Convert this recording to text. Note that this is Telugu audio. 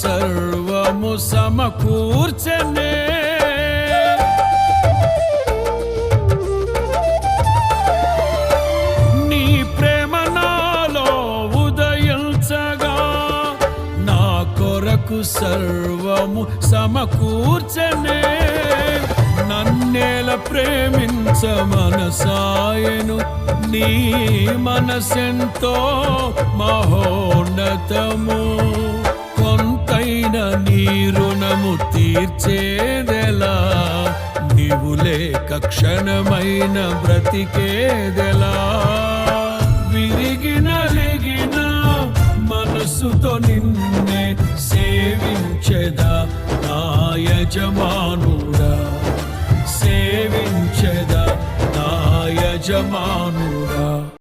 సర్వము సమకూర్చనే. నీ ప్రేమ నాలో ఉదయించగా నా కొరకు సర్వము సమకూర్చనే. నన్నేల ప్రేమించ మనసాయను, నీ మనసెంతో మహోన్నతము. కొంతైన నీ రుణము తీర్చేదెలా, నీవు లేక క్షణమైన బ్రతికేదెలా. విరిగిన నలిగిన మనసుతో నిన్నే సేవించెదా నా యజమానుడా, సేవించెదా నా యజమానుడా.